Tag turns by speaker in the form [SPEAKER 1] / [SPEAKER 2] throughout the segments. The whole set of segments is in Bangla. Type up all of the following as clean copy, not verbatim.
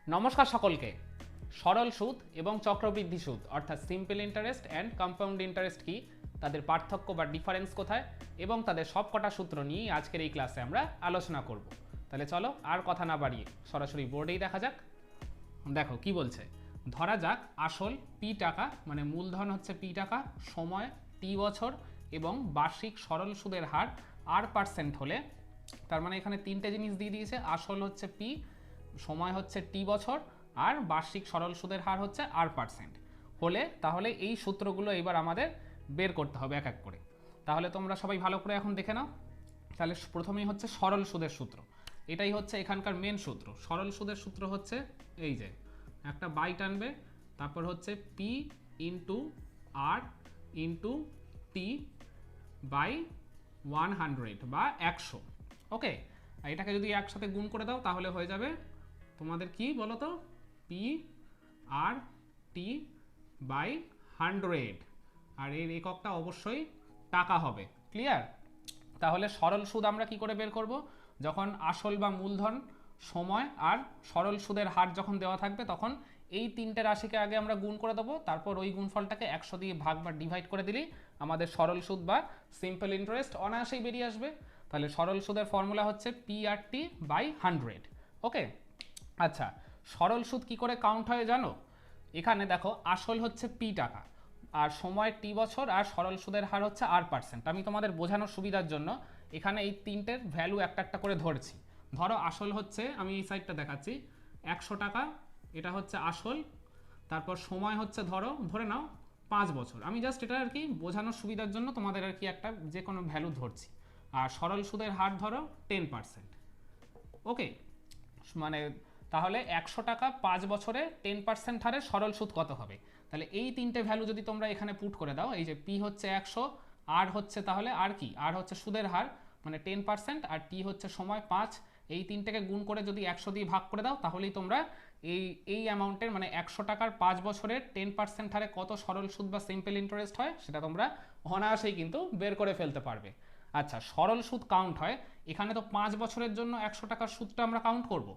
[SPEAKER 1] নমস্কার সকলকে। সরল সুদ এবং চক্রবৃদ্ধি সুদ অর্থাৎ simple interest and compound interest কি, তাদের পার্থক্য বা ডিফারেন্স কোথায় এবং তাদের সবকটা সূত্র নিয়ে আজকের এই ক্লাসে আমরা আলোচনা করব। তাহলে চলো আর কথা না বাড়িয়ে সরাসরি বোর্ডেই দেখা যাক। দেখো কি বলছে, ধরা যাক আসল পি টাকা, মানে মূলধন হচ্ছে পি টাকা, সময় টি বছর এবং বার্ষিক সরল সুদের হার R% হলে, তার মানে এখানে তিনটে জিনিস দিয়ে দিয়েছে, আসল হচ্ছে পি, সময় হচ্ছে টি বছর আর বার্ষিক সরল সুদের হার হচ্ছে R% হলে, তাহলে এই সূত্রগুলো এবার আমাদের বের করতে হবে এক এক করে। তাহলে তোমরা সবাই ভালো করে এখন দেখে নাও। তাহলে প্রথমেই হচ্ছে সরল সুদের সূত্র, এটাই হচ্ছে এখানকার মেন সূত্র। সরল সুদের সূত্র হচ্ছে এই যে একটা বাই টানবে, তারপর হচ্ছে P into R into T by 100 বা 100। ওকে, আর এটাকে যদি একসাথে গুণ করে দাও তাহলে হয়ে যাবে তোমাদের কি বলো তো, পি আর টি বাই 100, আর এর এককটা অবশ্যই টাকা হবে। ক্লিয়ার? তাহলে সরল সুদ আমরা কি করে বের করব, যখন আসল বা মূলধন, সময় আর সরল সুদের হার যখন দেওয়া থাকবে তখন এই তিনটে রাশিকে আগে আমরা গুণ করে দেবো, তারপর ওই গুণফলটাকে 100 দিয়ে ভাগ বা ডিভাইড করে দিলেই আমাদের সরল সুদ বা সিম্পল ইন্টারেস্ট অনায়াসেই বেরিয়ে আসবে। তাহলে সরল সুদের ফর্মুলা হচ্ছে পি আর টি বাই 100। ওকে, আচ্ছা, সরল সুদ কি করে কাউন্ট হয় জানো? এখানে দেখো আসল হচ্ছে পি টাকা আর সময় টি বছর আর সরল সুদের হার হচ্ছে R%। আমি তোমাদের বোঝানোর সুবিধার জন্য এখানে এই তিনটের ভ্যালু একটা একটা করে ধরছি। ধরো আসল হচ্ছে, আমি এই সাইডটা দেখাচ্ছি, 100 টাকা, এটা হচ্ছে আসল। তারপর সময় হচ্ছে ধরে নাও 5 বছর। আমি জাস্ট এটা আর কি বোঝানোর সুবিধার জন্য তোমাদের আর কি একটা যে কোনো ভ্যালু ধরছি। আর সরল সুদের হার ধরো 10%। ওকে, মানে তাহলে 100 টাকা 5 বছরে 10% হারে সরল সুদ কত হবে? তাহলে এই তিনটে ভ্যালু যদি তোমরা এখানে পুট করে দাও, এই যে পি হচ্ছে 100, আর হচ্ছে তাহলে আর কি, আর হচ্ছে সুদের হার মানে 10%, আর টি হচ্ছে সময় 5, এই তিনটাকে গুণ করে যদি 100 দিয়ে ভাগ করে দাও তাহলেই তোমরা এই অ্যামাউন্টের মানে 100 টাকার 5 বছরের 10% হারে কত সরল সুদ বা সিম্পল ইন্টারেস্ট হয় সেটা তোমরা অনায়াসেই কিন্তু বের করে ফেলতে পারবে। আচ্ছা, সরল সুদ কাউন্ট হয় এখানে তো 5 বছরের জন্য 100 টাকার সুদটা আমরা কাউন্ট করব।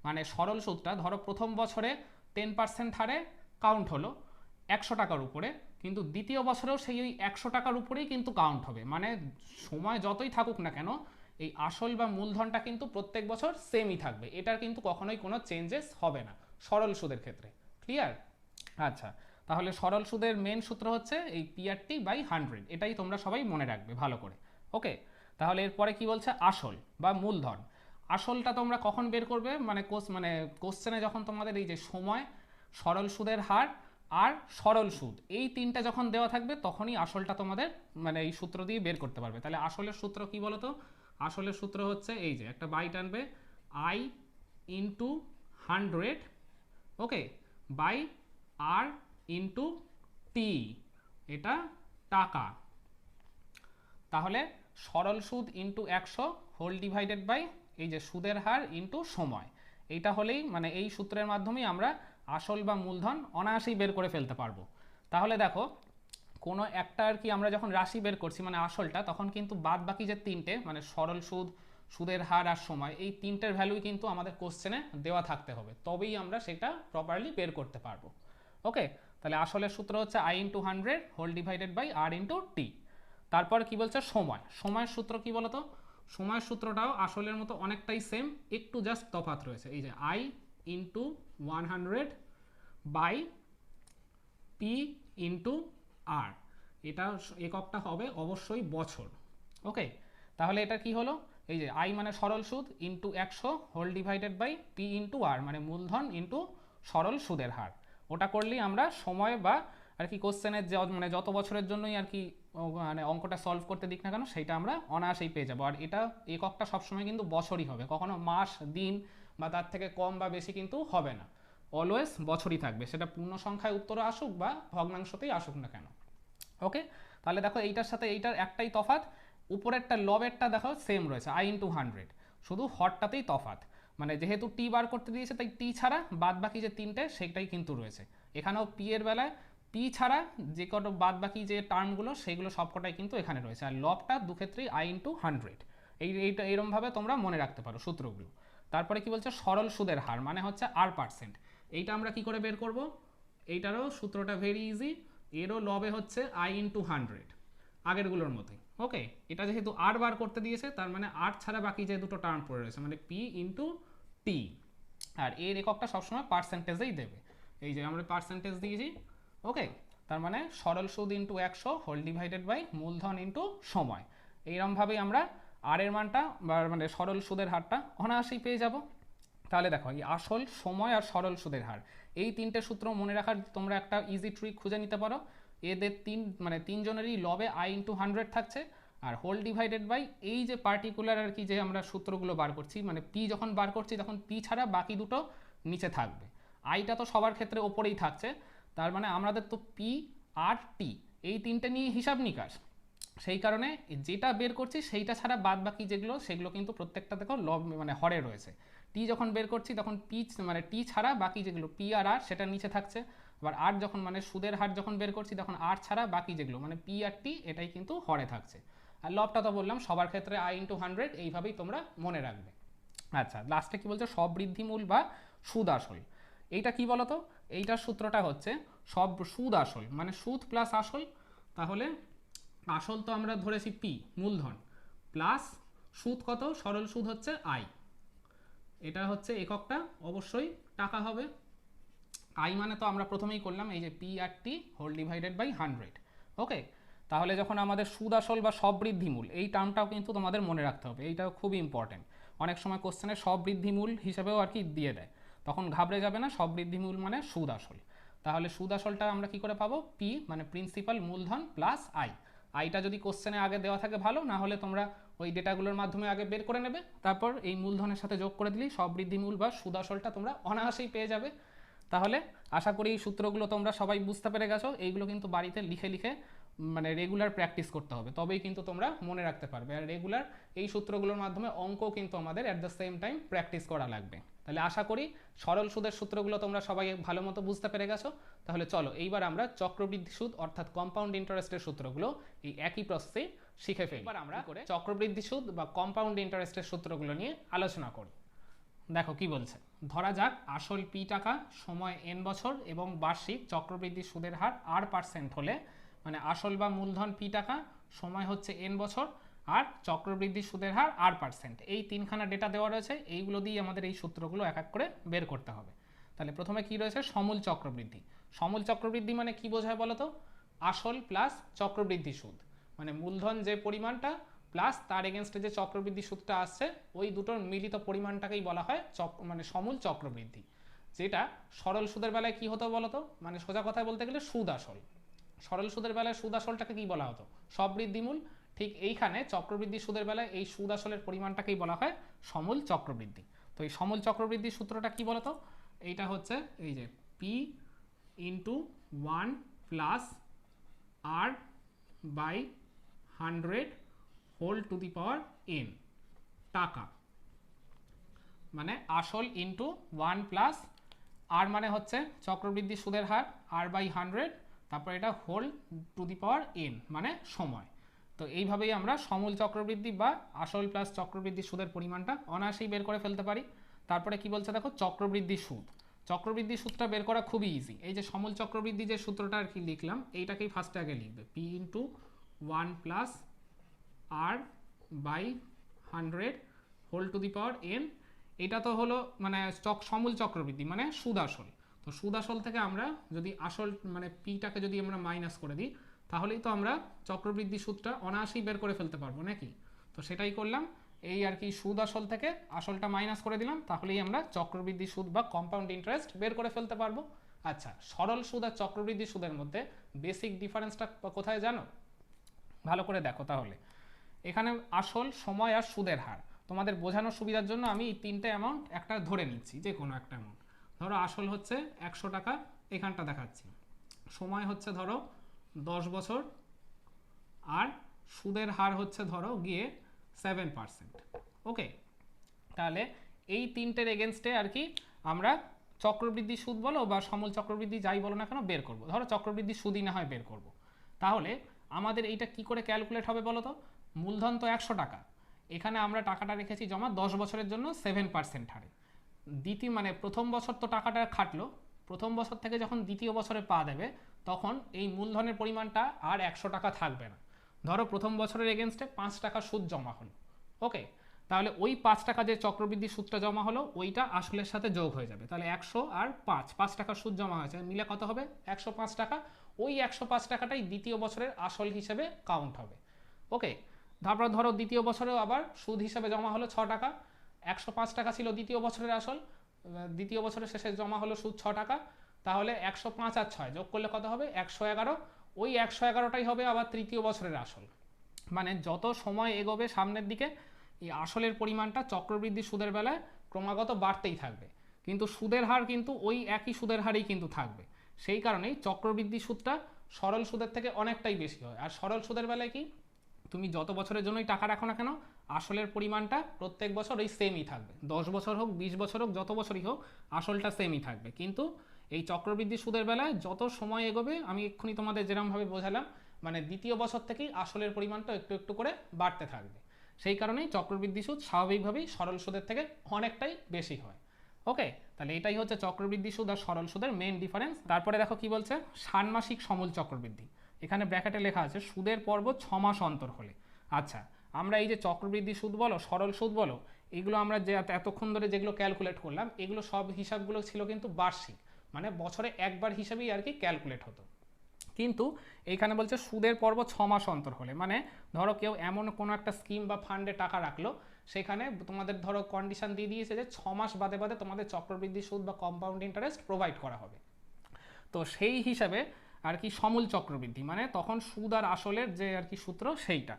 [SPEAKER 1] মানে সরল সুদটা ধরো প্রথম বছরে 10% হারে কাউন্ট হলো 100 টাকার উপরে, কিন্তু দ্বিতীয় বছরেও সেই ওই 100 টাকার উপরেই কিন্তু কাউন্ট হবে। মানে সময় যতই থাকুক না কেন এই আসল বা মূলধনটা কিন্তু প্রত্যেক বছর সেমই থাকবে, এটার কিন্তু কখনোই কোনো চেঞ্জেস হবে না সরল সুদের ক্ষেত্রে। ক্লিয়ার? আচ্ছা, তাহলে সরল সুদের মেন সূত্র হচ্ছে এই পিআরটি বাই 100, এটাই তোমরা সবাই মনে রাখবে ভালো করে। ওকে, তাহলে এরপরে কি বলছে, আসল বা মূলধন। আসলটা তোমরা কখন বের করবে, মানে কোশ্চেনে যখন তোমাদের এই যে সময়, সরল সুদের হার আর সরল সুদ এই তিনটা যখন দেওয়া থাকবে তখনই আসলটা তোমাদের মানে এই সূত্র দিয়ে বের করতে পারবে। তাহলে আসলের সূত্র কি বলতো? আসলের সূত্র হচ্ছে এই যে একটা বাই টানবে, I into 100, okay, by R into T, এটা টাকা। তাহলে সরল সুদ ইন্টু 100 হোল ডিভাইডেড বাই এই যে সুদের হার ইন্টু সময়, এইটা হলেই মানে এই সূত্রের মাধ্যমেই আমরা আসল বা মূলধন অনায়াসেই বের করে ফেলতে পারবো। তাহলে দেখো কোনো একটা আর কি আমরা যখন রাশি বের করছি মানে আসলটা, তখন কিন্তু বাদ বাকি যে তিনটে মানে সরল সুদ, সুদের হার আর সময়, এই তিনটের ভ্যালুই কিন্তু আমাদের কোশ্চেনে দেওয়া থাকতে হবে, তবেই আমরা সেটা প্রপারলি বের করতে পারবো। ওকে, তাহলে আসলের সূত্র হচ্ছে I into 100 whole divided by R into T. তারপর কি বলছে, সময়। সময়ের সূত্র কি বলতো? সময়ের সূত্রটাও আসলের মতো অনেকটাই সেম, একটু জাস্ট তফাৎ রয়েছে। এই যে I into 100 by P into R, এটা এককটা হবে অবশ্যই বছর। ওকে, তাহলে এটা কি হলো, এই যে আই মানে সরল সুদ into 100 whole divided by P into R মানে মূলধন ইন্টু সরল সুদের হার, ওটা করলেই আমরা সময় বা আর কি কোশ্চেনের যে মানে যত বছরের জন্যই আর কি মানে অঙ্কটা সলভ করতে দিক না কেন সেইটা আমরা অনায়াসেই পেয়ে যাবো। আর এটা এককটা সবসময় কিন্তু বছরই হবে, কখনো মাস, দিন বা তার থেকে কম বা বেশি কিন্তু হবে না, অলওয়েজ বছরই থাকবে, সেটা পূর্ণ সংখ্যায় উত্তরে আসুক বা ভগ্নাংশতেই আসুক না কেন। ওকে, তাহলে দেখো এইটার সাথে এইটার একটাই তফাৎ, উপরেরটা লবেরটা দেখো সেম রয়েছে আই ইন্টু 100, শুধু হরটাতেই তফাৎ, মানে যেহেতু টি বার করতে দিয়েছে তাই টি ছাড়া বাদ বাকি যে তিনটে সেটাই কিন্তু রয়েছে। এখানেও পি এর বেলায় পি ছাড়া যে কত বাদ বাকি যে টার্মগুলো সেগুলো সবকটাই কিন্তু এখানে রয়েছে, আর লবটা দুক্ষেত্রেই আই ইন্টু 100। এইটা এরমভাবে তোমরা মনে রাখতে পারো সূত্রগুলো। তারপরে কি বলছে সরল সুদের হার মানে হচ্ছে R%। এইটা আমরা কি করে বের করব? এইটারও সূত্রটা ভেরি ইজি, এরও লবে হচ্ছে I/100 আগেরগুলোর মতোই। ওকে, এটা যেহেতু আর বার করতে দিয়েছে তার মানে আর ছাড়া বাকি যে দুটো টার্ম পড়ে রয়েছে মানে P/T, আর এর এককটা সবসময় পার্সেন্টেজেই দেবে। এই যে আমরা পার্সেন্টেজ দিয়েছি। ওকে, তার মানে সরল সুদ ইন্টু 100 হোল ডিভাইডেড বাই মূলধন ইন্টু সময়। এইরকমভাবেই আমরা আর এর মানটা বা মানে সরল সুদের হারটা অনায়াসেই পেয়ে যাব। তাহলে দেখো এই আসল, সময় আর সরল সুদের হার, এই তিনটে সূত্র মনে রাখার তোমরা একটা ইজি ট্রিক খুঁজে নিতে পারো। এদের তিনজনেরই লবে I/100 থাকছে, আর হোল ডিভাইডেড বাই এই যে পার্টিকুলার আর কি যে আমরা সূত্রগুলো বার করছি মানে পি যখন বার করছি তখন পি ছাড়া বাকি দুটো নিচে থাকবে। আইটা তো সবার ক্ষেত্রে ওপরেই থাকছে, তার মানে আমাদের তো পি আর টি এই তিনটে নিয়ে হিসাব নিকাশ, সেই কারণে যেটা বের করছি সেইটা ছাড়া বাদ বাকি যেগুলো সেগুলো কিন্তু প্রত্যেকটা দেখো লব মানে হরে রয়েছে। টি যখন বের করছি তখন পি মানে টি ছাড়া বাকি যেগুলো পি আর আর সেটা নিচে থাকছে। আবার আর যখন মানে সুদের হার যখন বের করছি তখন আর ছাড়া বাকি যেগুলো মানে পি আর টি এটাই কিন্তু হরে থাকছে। আর লবটা তো বললাম সবার ক্ষেত্রে I/100, এইভাবেই তোমরা মনে রাখবে। আচ্ছা, লাস্টে কি বলছে সবৃদ্ধিমূল বা সুদ আসল। এইটা কি বলতো? এইটার সূত্রটা হচ্ছে সব সুদ আসল মানে সুদ প্লাস আসল। তাহলে আসল তো আমরা ধরেছি পি মূলধন, প্লাস সুদ কত? সরল সুদ হচ্ছে আই, এটা হচ্ছে এককটা অবশ্যই টাকা হবে। আই মানে তো আমরা প্রথমেই করলাম এই যে P R T whole divided by 100। Okay, তাহলে যখন আমাদের সুদ আসল বা সবৃদ্ধিমূল এই টার্মটাও কিন্তু তোমাদের মনে রাখতে হবে, এইটাও খুবই ইম্পর্টেন্ট। অনেক সময় কোশ্চেনে সবৃদ্ধিমূল হিসেবেও আর কি দিয়ে দেয়, তখন ঘাবড়ে যাবে না, সবৃদ্ধিমূল মানে সুদ আসল। তাহলে সুদ আসলটা আমরা কি করে পাবো? পি মানে প্রিন্সিপাল মূলধন প্লাস আই। আইটা যদি কোশ্চেনে আগে দেওয়া থাকে ভালো, না হলে তোমরা ওই ডেটাগুলোর মাধ্যমে আগে বের করে নেবে, তারপর এই মূলধনের সাথে যোগ করে দিলেই সবৃদ্ধিমূল বা সুদ আসলটা তোমরা অনায়াসেই পেয়ে যাবে। তাহলে আশা করি এই সূত্রগুলো তোমরা সবাই বুঝতে পেরে গেছো। এইগুলো কিন্তু বাড়িতে লিখে লিখে মানে রেগুলার প্র্যাকটিস করতে হবে, তবেই কিন্তু তোমরা মনে রাখতে পারবে। আর রেগুলার এই সূত্রগুলোর মাধ্যমে অঙ্কও কিন্তু আমাদের at the same time practice করা লাগবে। তাহলে আশা করি সরল সুদের সূত্রগুলো তোমরা সবাই ভালো মতো বুঝতে পেরে গেছো। তাহলে চলো এইবার আমরা চক্রবৃদ্ধি সুদ অর্থাৎ কম্পাউন্ড ইন্টারেস্টের সূত্রগুলো এই একই প্রসেসে শিখে ফেলি। এবার আমরা চক্রবৃদ্ধি সুদ বা কম্পাউন্ড ইন্টারেস্টের সূত্রগুলো নিয়ে আলোচনা করি। দেখো কি বলছে, ধরা যাক আসল পি টাকা, সময় n বছর এবং বার্ষিক চক্রবৃদ্ধি সুদের হার R% হলে, মানে আসল বা মূলধন পি টাকা, সময় হচ্ছে n বছর আর চক্রবৃদ্ধি সুদের হার R%, এই তিনখানা ডেটা দেওয়া রয়েছে। এইগুলো দিয়ে আমাদের এই সূত্রগুলো এক এক করে বের করতে হবে। তাহলে প্রথমে কি রয়েছে? সমূল চক্রবৃদ্ধি। সমূল চক্রবৃদ্ধি মানে কি বোঝায় বলো তো? আসল প্লাস চক্রবৃদ্ধি সুদ, মানে মূলধন যে পরিমাণটা প্লাস তার এগেনস্টে যে চক্রবৃদ্ধি সুদটা আসছে ওই দুটোর মিলিত পরিমাণটাকেই বলা হয় মানে সমূল চক্রবৃদ্ধি। যেটা সরল সুদের বেলায় কি হতো বলতো? মানে সোজা কথায় বলতে গেলে সুদ আসল। সরল সুদের বেলায় সুদ আসলটাকে কি বলা হতো? সবৃদ্ধিমূল। ঠিক এইখানে চক্রবৃদ্ধি সুদের বেলায় এই সুদ আসলের পরিমাণটাকেই বলা হয় সমূল চক্রবৃদ্ধি। তো এই সমূল চক্রবৃদ্ধির সূত্রটা কি বলতো? এইটা হচ্ছে এই যে P into 1 plus R by 100 whole to the power n টাকা, মানে আসল ইন্টু 1 প্লাস আর মানে হচ্ছে চক্রবৃদ্ধি সুদের হার R/100, তারপর এটা whole to the power n মানে সময়। তো এইভাবেই আমরা সমূল চক্রবৃদ্ধি বা আসল প্লাস চক্রবৃদ্ধি সুদের পরিমাণটা অনায়াসেই বের করে ফেলতে পারি। তারপরে কি বলছে দেখো, চক্রবৃদ্ধি সুদ। চক্রবৃদ্ধি সূত্রটা বের করা খুবই ইজি। এই যে সমূল চক্রবৃদ্ধি যে সূত্রটা আর কি লিখলাম, এইটাকেই ফার্স্টে আগে লিখবে, P into 1 plus R by 100 whole to the power n। এটা তো হলো মানে সমূল চক্রবৃদ্ধি মানে সুদ আসল। তো সুদ আসল থেকে আমরা যদি আসল মানে পিটাকে যদি আমরা মাইনাস করে দিই তাহলেই তো আমরা চক্রবৃদ্ধি সুদটা অনায়াসেই বের করে ফেলতে পারবো নাকি? তো সেটাই করলাম, এই আর কি সুদ আসল থেকে আসলটা মাইনাস করে দিলাম, তাহলেই আমরা চক্রবৃদ্ধি সুদ বা কম্পাউন্ড ইন্টারেস্ট বের করে ফেলতে পারবো। আচ্ছা, সরল সুদ আর চক্রবৃদ্ধি সুদের মধ্যে বেসিক ডিফারেন্সটা কোথায় জানো? ভালো করে দেখো তাহলে। এখানে আসল, সময় আর সুদের হার তোমাদের বোঝানোর সুবিধার জন্য আমি এই তিনটে অ্যামাউন্ট একটা ধরে নিচ্ছি, যে কোনো একটা অ্যামাউন্ট। ধরো আসল হচ্ছে 100 টাকা, এখানটা দেখাচ্ছি। সময় হচ্ছে ধরো 10 বছর, আর সুদের হার হচ্ছে ধরো গিয়ে 7%। ওকে, তাহলে এই তিনটের এগেনস্টে আর কি আমরা চক্রবৃদ্ধি সুদ বলো বা সমূল চক্রবৃদ্ধি যাই বলো না কেন বের করব। ধরো চক্রবৃদ্ধি সুদই না হয় বের করব। তাহলে আমাদের এইটা কি করে ক্যালকুলেট হবে বলো তো? মূলধন তো 100 টাকা, এখানে আমরা টাকাটা রেখেছি জমা 10 বছরের জন্য 7% হারে। মানে প্রথম বছর তো টাকাটা খাটলো, প্রথম বছর থেকে যখন দ্বিতীয় বছরে পা দেবে তখন এই মূলধনের পরিমাণটা আর 100 টাকা থাকবে না। ধরো প্রথম বছরের এগেনস্টে 5 টাকা সুদ জমা হলো, ওকে, তাহলে ওই 5 টাকা যে চক্রবৃদ্ধি সুদটা জমা হলো ওইটা আসলের সাথে যোগ হয়ে যাবে। তাহলে 100 আর 5 টাকা সুদ জমা হয়েছে, মিলে কত হবে? 105 টাকা। ওই 105 টাকাটাই দ্বিতীয় বছরের আসল হিসেবে কাউন্ট হবে, ওকে। তারপর ধরো দ্বিতীয় বছরেও আবার সুদ হিসাবে জমা হলো 6 টাকা। 105 টাকা ছিল দ্বিতীয় বছরের আসল, দ্বিতীয় বছরের শেষে জমা হলো সুদ 6 টাকা। তাহলে 105 আর 6 যোগ করলে কত হবে? 111। ওই 111টাই হবে আবার তৃতীয় বছরের আসল। মানে যত সময় এগোবে সামনের দিকে এই আসলের পরিমাণটা চক্রবৃদ্ধি সুদের বেলায় ক্রমাগত বাড়তেই থাকবে, কিন্তু সুদের হার কিন্তু ওই একই সুদের হারেই কিন্তু থাকবে। সেই কারণেই চক্রবৃদ্ধি সুদটা সরল সুদের থেকে অনেকটাই বেশি হয়। আর সরল সুদের বেলায় কি, তুমি যত বছরের জন্যই টাকা রাখো না কেন আসলের পরিমাণটা প্রত্যেক বছর ওই সেমই থাকবে। 10 বছর হোক, 20 বছর হোক, যত বছরই হোক আসলটা সেমই থাকবে। কিন্তু এই চক্রবৃদ্ধি সুদের বেলায় যত সময় এগোবে, আমি এক্ষুনি তোমাদের যেরকমভাবে বোঝালাম, মানে দ্বিতীয় বছর থেকেই আসলের পরিমাণটা একটু একটু করে বাড়তে থাকবে। সেই কারণেই চক্রবৃদ্ধি সুদ স্বাভাবিকভাবেই সরল সুদের থেকে অনেকটাই বেশি হয়, ওকে। তাহলে এটাই হচ্ছে চক্রবৃদ্ধি সুদ আর সরল সুদের মেন ডিফারেন্স। তারপরে দেখো কি বলছে, ষান্মাসিক সমূল চক্রবৃদ্ধি। এখানে ব্র্যাকেটে লেখা আছে সুদের পর্ব 6 মাস অন্তর হলে। আচ্ছা, আমরা এই যে চক্রবৃদ্ধি সুদ বলো, সরল সুদ বলো, এগুলো আমরা যে এতক্ষণ ধরে যেগুলো ক্যালকুলেট করলাম, এগুলো সব হিসাবগুলো ছিল কিন্তু বার্ষিক, মানে বছরে একবার হিসাবেই আর কি ক্যালকুলেট হতো। কিন্তু এইখানে বলছে সুদের পর্ব 6 মাস অন্তর হলে, মানে ধরো কেউ এমন কোনো একটা স্কিম বা ফান্ডে টাকা রাখলো, সেখানে তোমাদের ধরো কন্ডিশন দিয়ে দিয়েছে যে 6 মাস বাদে বাদে তোমাদের চক্রবৃদ্ধি সুদ বা কম্পাউন্ড ইন্টারেস্ট প্রোভাইড করা হবে। তো সেই হিসাবে আর কি সমূল চক্রবৃদ্ধি, মানে তখন সুদ আর আসলের যে আর কি সূত্র সেইটা।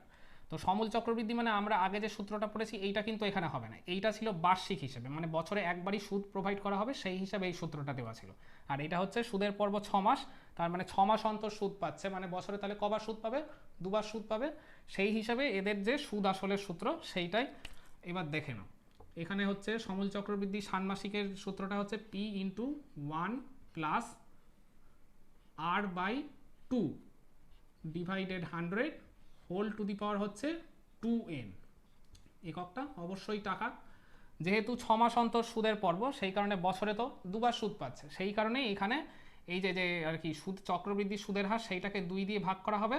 [SPEAKER 1] তো সমূল চক্রবৃদ্ধি মানে আমরা আগে যে সূত্রটা পড়েছি এইটা কিন্তু এখানে হবে না, এইটা ছিল বার্ষিক হিসেবে, মানে বছরে একবারই সুদ প্রোভাইড করা হবে, সেই হিসাবে এই সূত্রটা দেওয়া ছিল। আর এটা হচ্ছে সুদের পর্ব 6 মাস, তার মানে 6 মাস অন্তর সুদ পাচ্ছে, মানে বছরে তাহলে কবার সুদ পাবে? 2বার সুদ পাবে। সেই হিসাবে এদের যে সুদ আসলের সূত্র সেইটাই এবার দেখে নাও। এখানে হচ্ছে সমূল চক্রবৃদ্ধি ষান্মাসিকের সূত্রটা হচ্ছে P × 1 + R/2 divided 100 whole to the power হচ্ছে 2n। এককটা অবশ্যই টাকা। যেহেতু 6 মাস অন্তর সুদের পর্ব, সেই কারণে বছরে তো 2বার সুদ পাচ্ছে, সেই কারণে এখানে এই যে যে আর কি সুদ চক্রবৃদ্ধি সুদের হার সেইটাকে 2 দিয়ে ভাগ করা হবে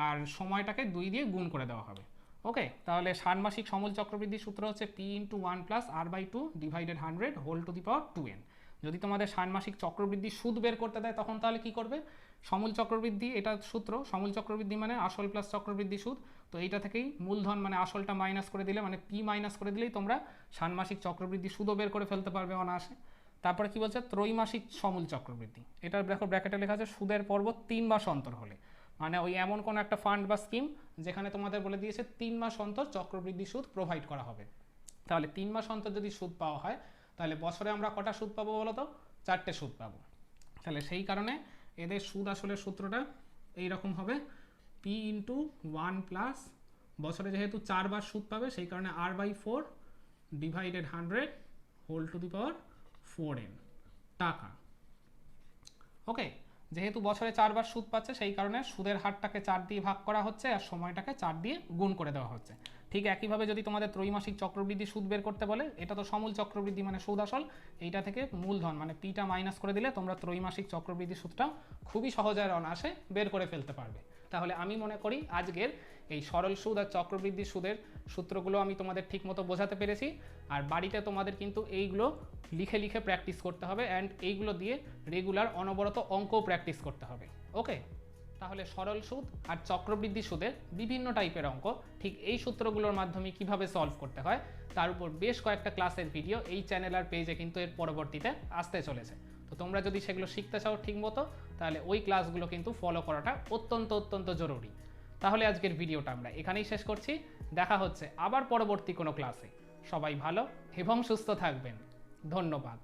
[SPEAKER 1] আর সময়টাকে 2 দিয়ে গুণ করে দেওয়া হবে, ওকে। তাহলে ষান্মাসিক সমূল চক্রবৃদ্ধি সূত্র হচ্ছে P × 1 + R/2 divided 100 whole to the power 2n। যদি তোমাদের ষান্মাসিক চক্রবৃদ্ধি সুদ বের করতে দেয় তখন তাহলে কি করবে? সমূল চক্রবৃদ্ধি, এটা সূত্র, সমূল চক্রবৃদ্ধি মানে আসল প্লাস চক্রবৃদ্ধি সুদ। তো এইটা থেকেই মূলধন মানে আসলটা মাইনাস করে দিলে, মানে P মাইনাস করে দিলেই তোমরা ষান্মাসিক চক্রবৃদ্ধি সুদও বের করে ফেলতে পারবে অনায়াসে। তারপরে কি বলছে, ত্রৈমাসিক সমূল চক্রবৃদ্ধি। এটার দেখো ব্র্যাকেটে লেখা আছে সুদের পর্ব 3 মাস অন্তর হলে, মানে ওই এমন কোনো একটা ফান্ড বা স্কিম যেখানে তোমাদের বলে দিয়েছে 3 মাস অন্তর চক্রবৃদ্ধি সুদ প্রোভাইড করা হবে। তাহলে 3 মাস অন্তর যদি সুদ পাওয়া হয় তাহলে বছরে আমরা কটা সুদ পাবো বলো তো? 4টে সুদ পাবো। তাহলে সেই কারণে এদের সুদ আসলের সূত্রটা এইরকম হবে, P × 1 + বছরে যেহেতু 4বার সুদ পাবে সেই কারণে R/4 divided 100 whole to the power 4n টাকা, ওকে। যেহেতু বছরে 4বার সুদ পাচ্ছে সেই কারণে সুদের হারটাকে 4 দিয়ে ভাগ করা হচ্ছে আর সময়টাকে 4 দিয়ে গুণ করে দেওয়া হচ্ছে। ঠিক একইভাবে যদি তোমাদের ত্রৈমাসিক চক্রবৃদ্ধি সুদ বের করতে বলে, এটা তো সমূল চক্রবৃদ্ধি মানে সুদ আসল, এইটা থেকে মূলধন মানে পিটা মাইনাস করে দিলে তোমরা ত্রৈমাসিক চক্রবৃদ্ধি সুদটা খুবই সহজে আর অনায়াসে বের করে ফেলতে পারবে। তাহলে আমি মনে করি আজকের এই সরল সুদ আর চক্রবৃদ্ধি সুদের সূত্রগুলো আমি তোমাদের ঠিকমতো বোঝাতে পেরেছি। আর বাড়িতে তোমাদের কিন্তু এইগুলো লিখে লিখে প্র্যাকটিস করতে হবে অ্যান্ড এইগুলো দিয়ে রেগুলার অনবরত অঙ্কও প্র্যাকটিস করতে হবে, ওকে। তাহলে সরল সুদ আর চক্রবৃদ্ধি সুদের বিভিন্ন টাইপের অঙ্ক ঠিক এই সূত্রগুলোর মাধ্যমে কিভাবে সলভ করতে হয় তার উপর বেশ কয়েকটা ক্লাসের ভিডিও এই চ্যানেল আর পেজে কিন্তু এর পরবর্তীতে আসতে চলেছে। তো তোমরা যদি সেগুলো শিখতে চাও ঠিকমতো তাহলে ওই ক্লাসগুলো কিন্তু ফলো করাটা অত্যন্ত জরুরি। তাহলে আজকের ভিডিওটা আমরা এখানেই শেষ করছি। দেখা হচ্ছে আবার পরবর্তী কোনো ক্লাসে। সবাই ভালো এবং সুস্থ থাকবেন। ধন্যবাদ।